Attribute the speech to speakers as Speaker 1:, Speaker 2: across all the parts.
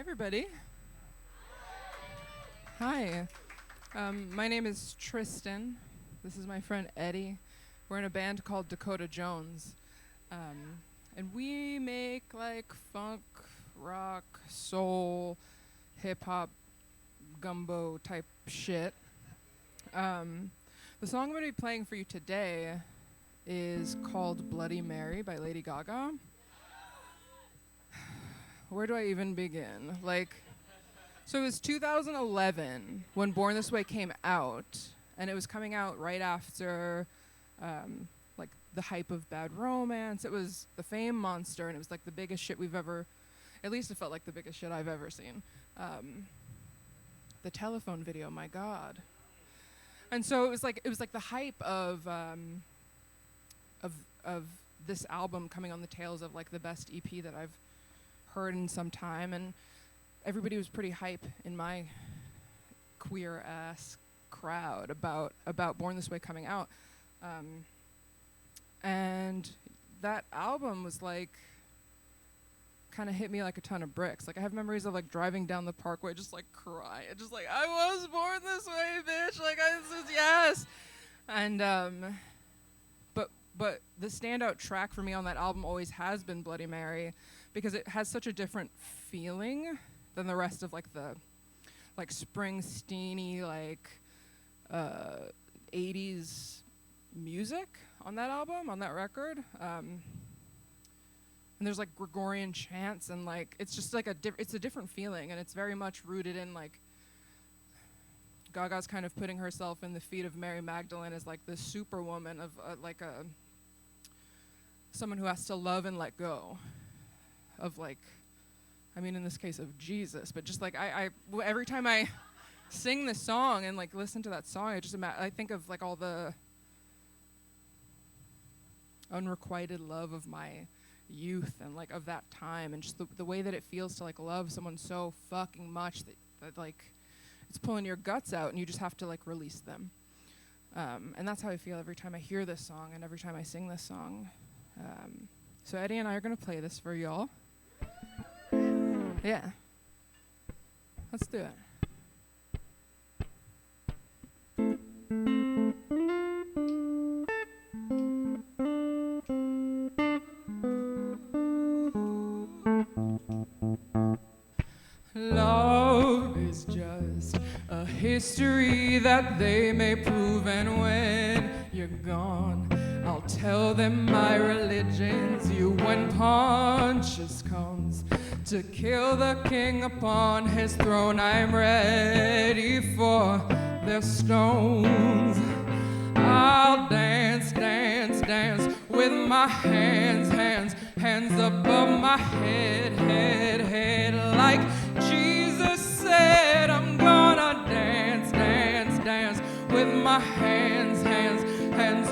Speaker 1: everybody. Hi. My name is Tristan. This is my friend Eddie. We're in a band called Dakota Jones. And we make like funk, rock, soul, hip-hop, gumbo type shit. The song I'm going to be playing for you today is called Bloody Mary by Lady Gaga. Where do I even begin? So it was 2011 when Born This Way came out, and it was coming out right after the hype of Bad Romance. It was the Fame Monster, and it was like the biggest shit we've ever, at least it felt like the biggest shit I've ever seen. The telephone video, my God. And so it was like the hype of this album coming on the tails of like the best EP that I've heard in some time, and everybody was pretty hype in my queer ass crowd about Born This Way coming out. And that album was like kind of hit me like a ton of bricks. Like I have memories of like driving down the Parkway just like crying, just like I was born this way, bitch. Like this is yes. And but the standout track for me on that album always has been Bloody Mary, because it has such a different feeling than the rest of like the like Springsteen-y like 80s music on that album, on that record. And there's like Gregorian chants, and like it's just like it's a different feeling, and it's very much rooted in like Gaga's kind of putting herself in the feet of Mary Magdalene as like this superwoman of someone who has to love and let go of like, I mean in this case of Jesus, but just like every time I sing this song and like listen to that song, I think of like all the unrequited love of my youth and like of that time, and just the way that it feels to like love someone so fucking much that like it's pulling your guts out and you just have to like release them. And that's how I feel every time I hear this song and every time I sing this song. So Eddie and I are gonna play this for y'all. Yeah. Let's do it. Love is just a history that they may prove, and when you're gone, I'll tell them my religion's you. When Pontius comes to kill the king upon his throne, I'm ready for their stones. I'll dance, dance, dance with my hands above my head, like Jesus said. I'm gonna dance, dance, dance with my hands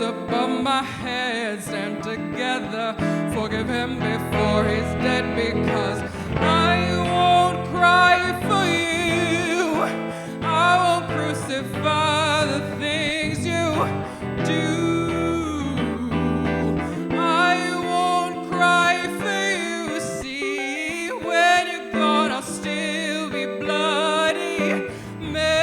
Speaker 1: above my head. Stand together, forgive him before he's dead, because I won't cry for you. I won't crucify the things you do. I won't cry for you. See, when you're gone, I'll still be Bloody Mary.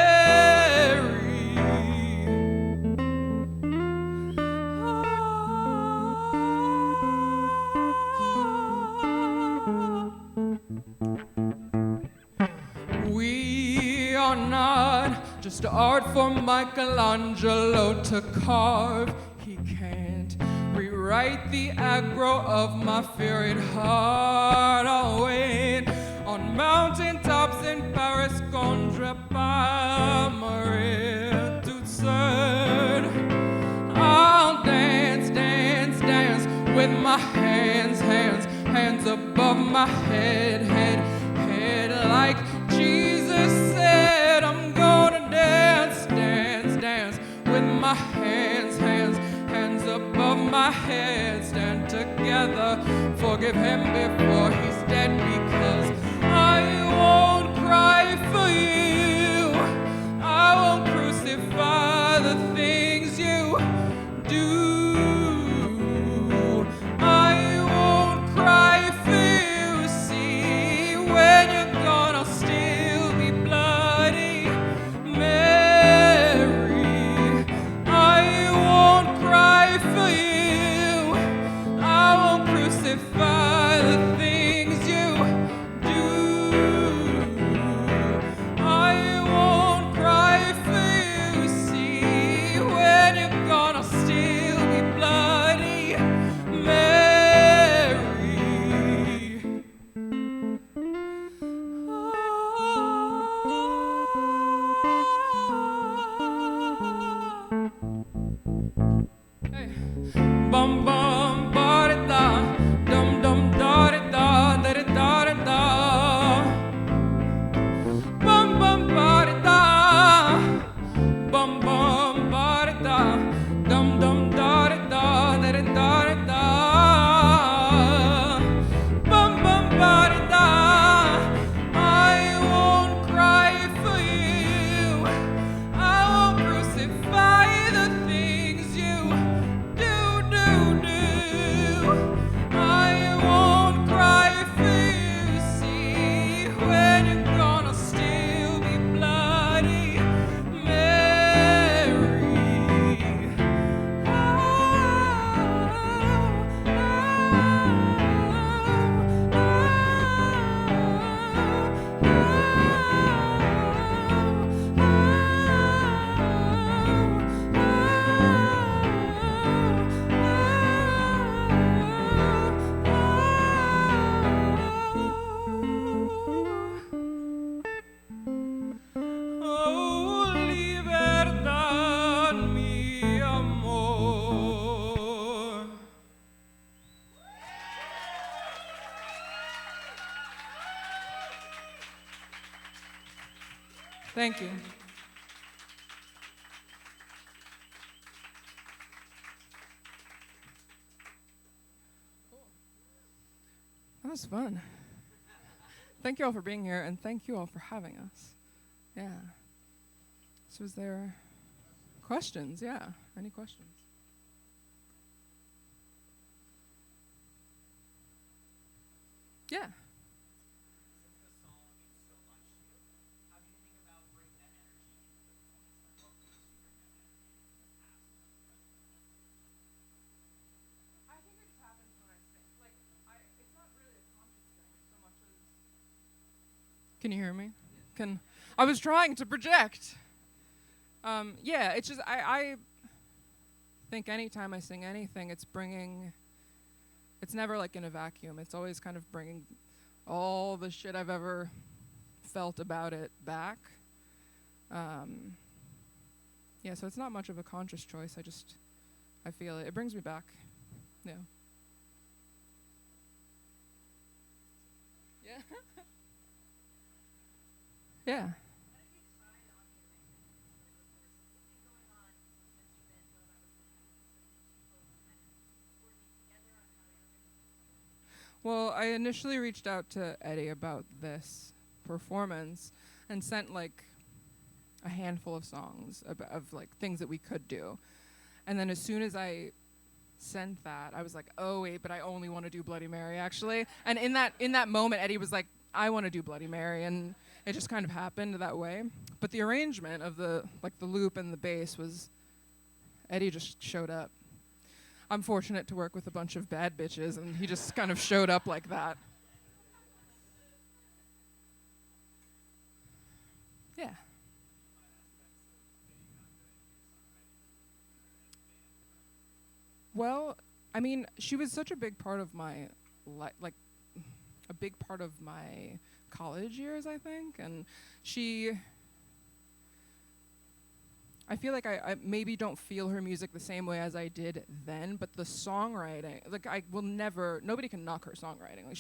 Speaker 1: We are not just art for Michelangelo to carve. He can't rewrite the aggro of my feared heart. I'll wait on mountaintops in Paris, contre par Marie toute seule. I'll dance, dance, dance with my hands above my head, like Jesus said. I'm gonna dance, dance, dance with my hands above my head. Stand together, forgive him before he's dead, because I won't cry for you. I won't crucify the things you do. I won't cry for you. See, when you're gone, I'll bum bum ba da da, dum dum da da da da da da da, bum bum ba da da, bum bum ba da da, dum dum da da da da da da da, bum bum ba da da. I won't cry for you. I won't crucify the things you do, do, do. I won't cry for you. See when you're gonna still be Bloody Mary. Oh, libertad, mi amor. Thank you. That was fun. Thank you all for being here, and thank you all for having us. Yeah. So is there questions? Yeah. Any questions? Yeah. I think it just happens when I sing. Like, it's not really a conscious thing so much as. Can you hear me? I was trying to project. Yeah, it's just I think anytime I sing anything, it's never like in a vacuum. It's always kind of bringing all the shit I've ever felt about it back. Yeah, so it's not much of a conscious choice. I feel it. It brings me back. Yeah. Yeah. Yeah. Well, I initially reached out to Eddie about this performance and sent like a handful of songs of like things that we could do. And then as soon as I sent that, I was like, oh wait, but I only want to do Bloody Mary actually. And in that moment, Eddie was like, I want to do Bloody Mary, and it just kind of happened that way. But the arrangement of the loop and the bass was, Eddie just showed up. I'm fortunate to work with a bunch of bad bitches, and he just kind of showed up like that. Yeah. Well, I mean, she was such a big part of my a big part of my college years, I think, and I feel like I maybe don't feel her music the same way as I did then, but the songwriting, like nobody can knock her songwriting. Like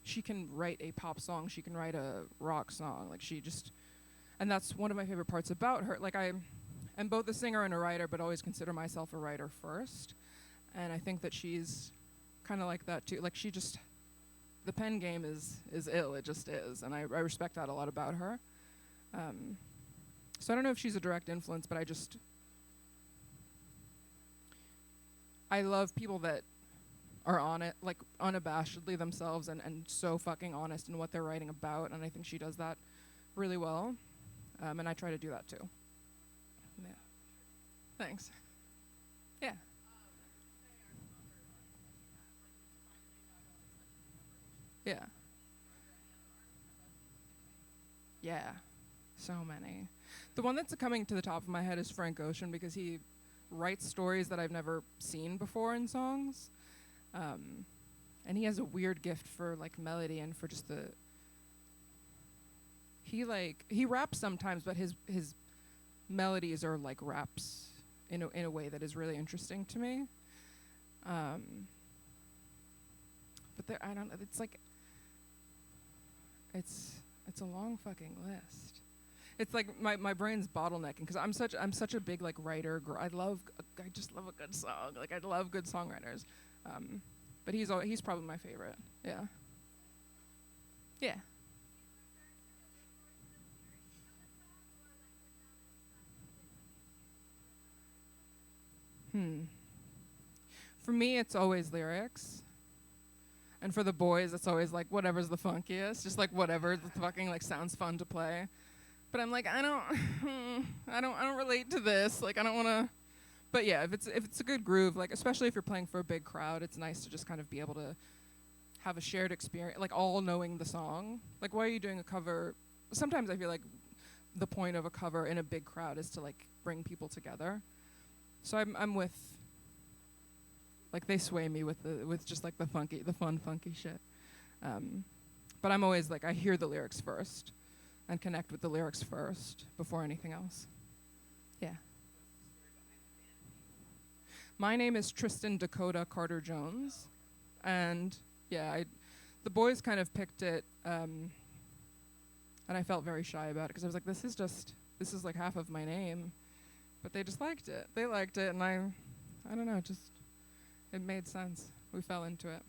Speaker 1: she can write a pop song, she can write a rock song, and that's one of my favorite parts about her. Like I'm both a singer and a writer, but always consider myself a writer first, and I think that she's kind of like that too. Like the pen game is ill, it just is, and I respect that a lot about her. So I don't know if she's a direct influence, but I love people that are on it, like unabashedly themselves and so fucking honest in what they're writing about, and I think she does that really well, and I try to do that too. Yeah. Thanks. Yeah. Yeah. Yeah. So many. The one that's coming to the top of my head is Frank Ocean, because he writes stories that I've never seen before in songs. And he has a weird gift for like melody and for just he raps sometimes, but his melodies are like raps in a way that is really interesting to me. But there, I don't know. It's like it's a long fucking list. It's like my brain's bottlenecking because I'm such a big like writer. I just love a good song. Like I love good songwriters. But he's probably my favorite. Yeah. Yeah. For me, it's always lyrics. And for the boys, it's always like whatever's the funkiest, just like whatever the fucking like sounds fun to play. But I'm like, I don't relate to this. Like I don't want to. But yeah, if it's a good groove, like especially if you're playing for a big crowd, it's nice to just kind of be able to have a shared experience, like all knowing the song. Like why are you doing a cover? Sometimes I feel like the point of a cover in a big crowd is to like bring people together. So I'm with, like they sway me with just like the fun funky shit. But I'm always like I hear the lyrics first, and connect with the lyrics first before anything else. Yeah. My name is Tristan Dakota Carter-Jones, and yeah, the boys kind of picked it, and I felt very shy about it because I was like, this is like half of my name. But they just liked it. They liked it, and I don't know, just it made sense. We fell into it.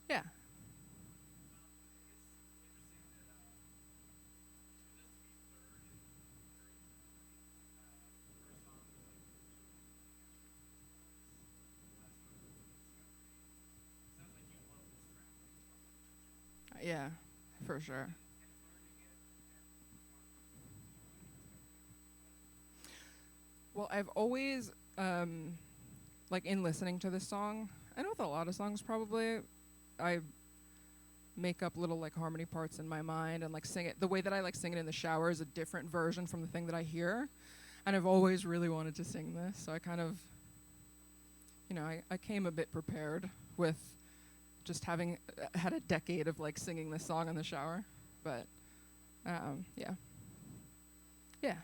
Speaker 1: Yeah. Yeah, for sure. Well, I've always, like in listening to this song, and with a lot of songs probably, I make up little like harmony parts in my mind and like sing it. The way that I like sing it in the shower is a different version from the thing that I hear. And I've always really wanted to sing this, so I kind of, I came a bit prepared with just having had a decade of like singing this song in the shower. But, yeah. Yeah.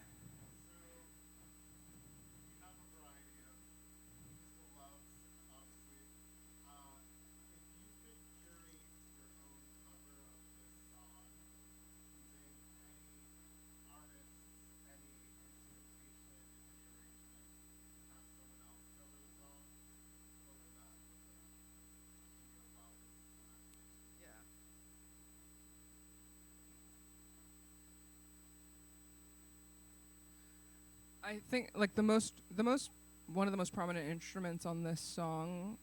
Speaker 1: I think like one of the most prominent instruments on this song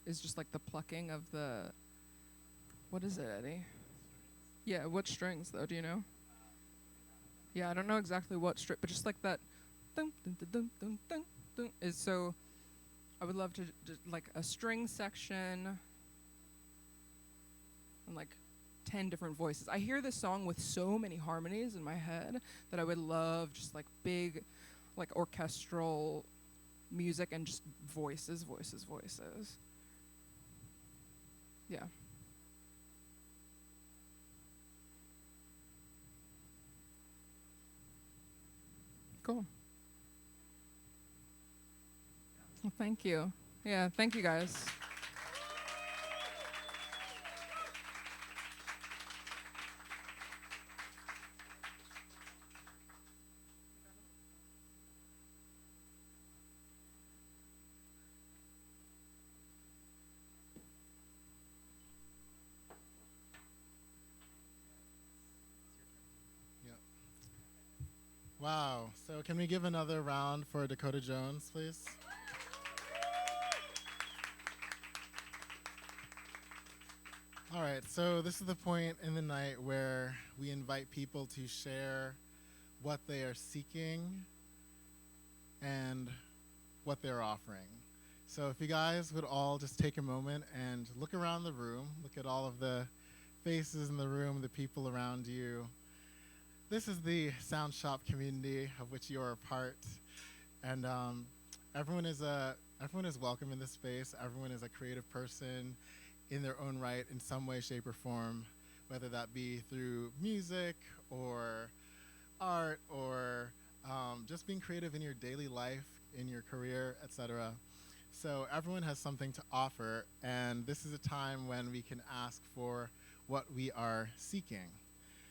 Speaker 1: is just like the plucking of the, what is it, Eddie? Yeah, what strings though? Do you know? Yeah, I don't know exactly what string, but just like that, dun, dun, dun, dun, dun, dun, dun, is so. I would love to like a string section and like 10 different voices. I hear this song with so many harmonies in my head that I would love just like big, like orchestral music and just voices. Yeah. Cool. Well, thank you. Yeah, thank you guys.
Speaker 2: Yep. Wow. So can we give another round for Dakota Jones, please? All right, so this is the point in the night where we invite people to share what they are seeking and what they're offering. So if you guys would all just take a moment and look around the room, look at all of the faces in the room, the people around you. This is the Soundshop community of which you are a part, and everyone is welcome in this space. Everyone is a creative person in their own right in some way, shape, or form, whether that be through music or art or just being creative in your daily life, in your career, etc. So everyone has something to offer, and this is a time when we can ask for what we are seeking.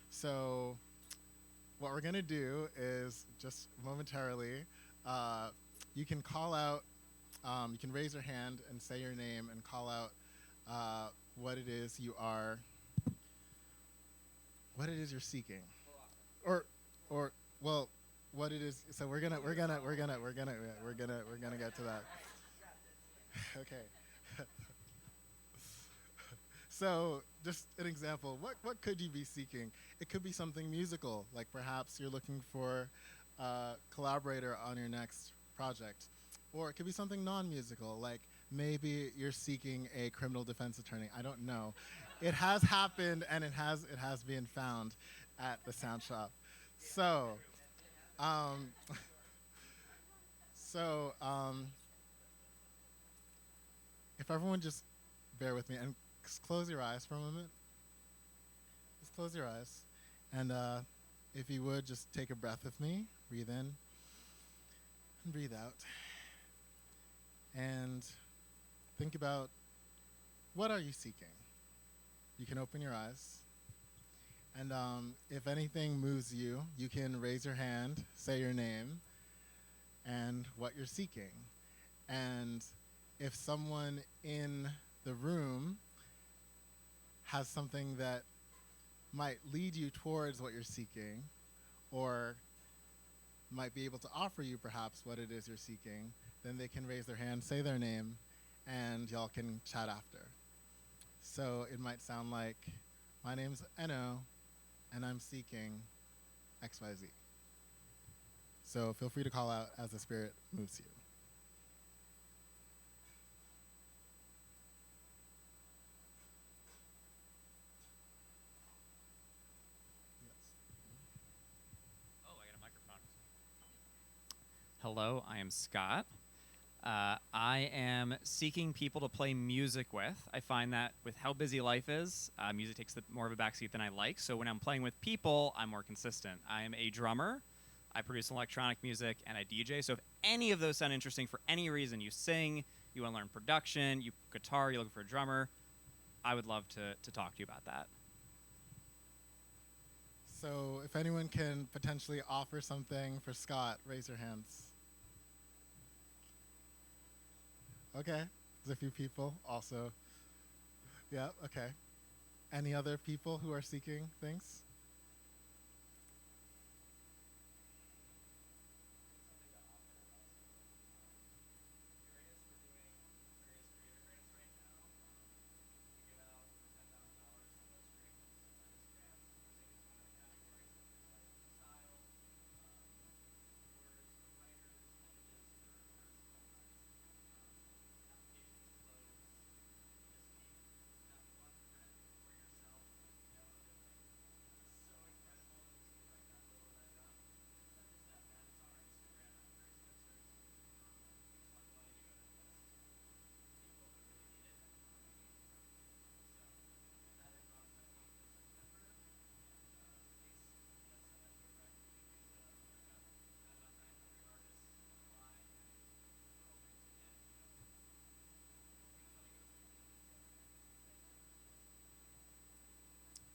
Speaker 2: So what we're going to do is just momentarily, you can call out, you can raise your hand and say your name and call out what it is you're seeking, or well, what it is. So we're gonna get to that. Okay. So just an example, what could you be seeking? It could be something musical, like perhaps you're looking for a collaborator on your next project. Or it could be something non-musical, like maybe you're seeking a criminal defense attorney. I don't know. It has happened, and it has been found at the Soundshop. So, if everyone just bear with me and just close your eyes for a moment. Just close your eyes. And if you would, just take a breath with me. Breathe in and breathe out. And think about, what are you seeking? You can open your eyes. And if anything moves you, you can raise your hand, say your name, and what you're seeking. And if someone in the room has something that might lead you towards what you're seeking, or might be able to offer you perhaps what it is you're seeking, then they can raise their hand, say their name, and y'all can chat after. So it might sound like, my name's Eno, and I'm seeking XYZ. So feel free to call out as the Spirit moves you.
Speaker 3: Hello, I am Scott. I am seeking people to play music with. I find that with how busy life is, music takes more of a backseat than I like. So when I'm playing with people, I'm more consistent. I am a drummer. I produce electronic music, and I DJ. So if any of those sound interesting for any reason, you sing, you want to learn production, you guitar, you're looking for a drummer, I would love to talk to you about that.
Speaker 2: So if anyone can potentially offer something for Scott, raise your hands. Okay, there's a few people also. Yeah, okay. Any other people who are seeking things?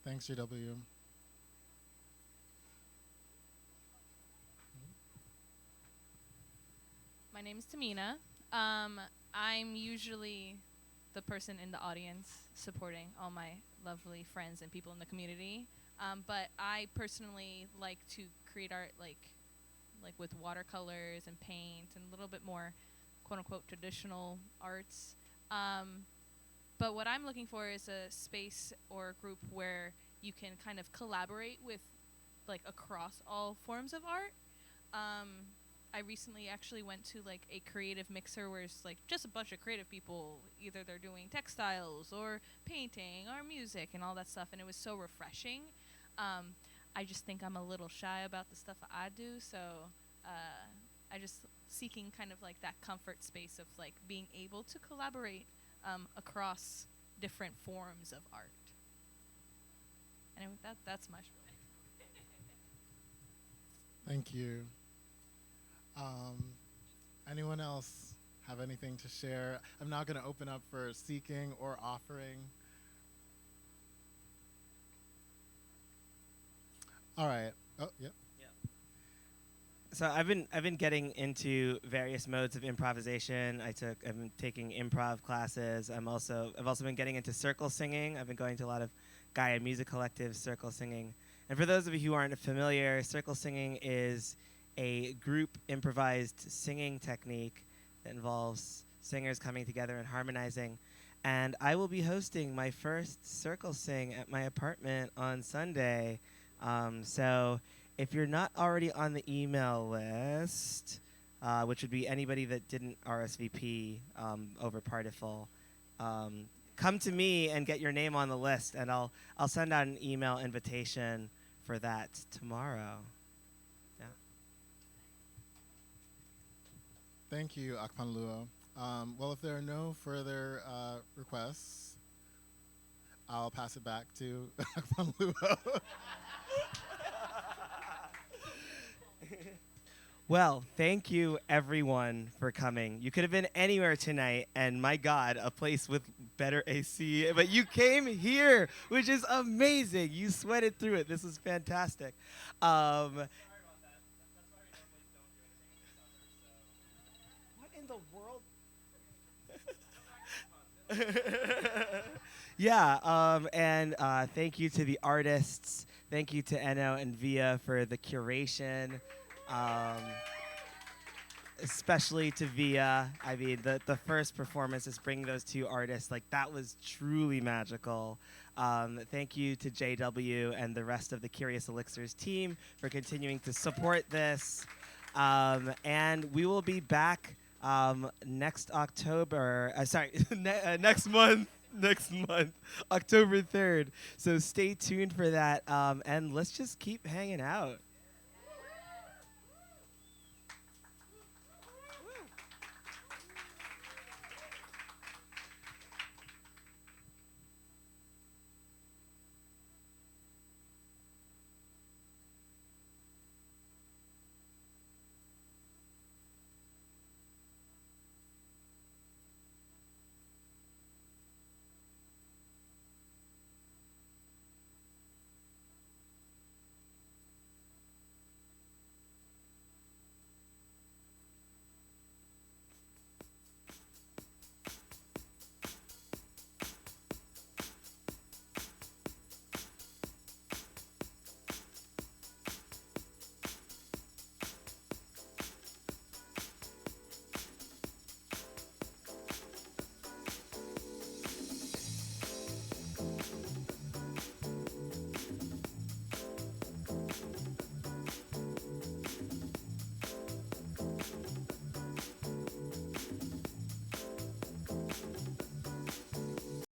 Speaker 2: Thanks, JW.
Speaker 4: My name is Tamina. I'm usually the person in the audience supporting all my lovely friends and people in the community. But I personally like to create art like with watercolors and paint and a little bit more quote-unquote traditional arts. But what I'm looking for is a space or a group where you can kind of collaborate with like across all forms of art. I recently actually went to like a creative mixer where it's like just a bunch of creative people, either they're doing textiles or painting or music and all that stuff, and it was so refreshing. I just think I'm a little shy about the stuff I do, so I just seeking kind of like that comfort space of like being able to collaborate across different forms of art. And that's my spiel.
Speaker 2: Thank you. Anyone else have anything to share? I'm now going to open up for seeking or offering. All right. Oh, yep.
Speaker 5: So I've been getting into various modes of improvisation. I've been taking improv classes. I've also been getting into circle singing. I've been going to a lot of Gaia Music Collective circle singing. And for those of you who aren't familiar, circle singing is a group improvised singing technique that involves singers coming together and harmonizing. And I will be hosting my first circle sing at my apartment on Sunday. So if you're not already on the email list, which would be anybody that didn't RSVP over Partiful, come to me and get your name on the list, and I'll send out an email invitation for that tomorrow. Yeah.
Speaker 2: Thank you, Akpanluo. Well, if there are no further requests, I'll pass it back to Akpanluo.
Speaker 5: Well, thank you, everyone, for coming. You could have been anywhere tonight, and my God, a place with better AC. But you came here, which is amazing. You sweated through it. This is fantastic. Sorry about that. That's why we normally don't do anything in the summer. What in the world? Yeah, and thank you to the artists. Thank you to Eno and Via for the curation. Especially to Via. I mean, the first performances, bringing those two artists, like, that was truly magical. Thank you to JW and the rest of the Curious Elixirs team for continuing to support this. And we will be back next October. Next month. Next month, October 3rd. So stay tuned for that. And let's just keep hanging out.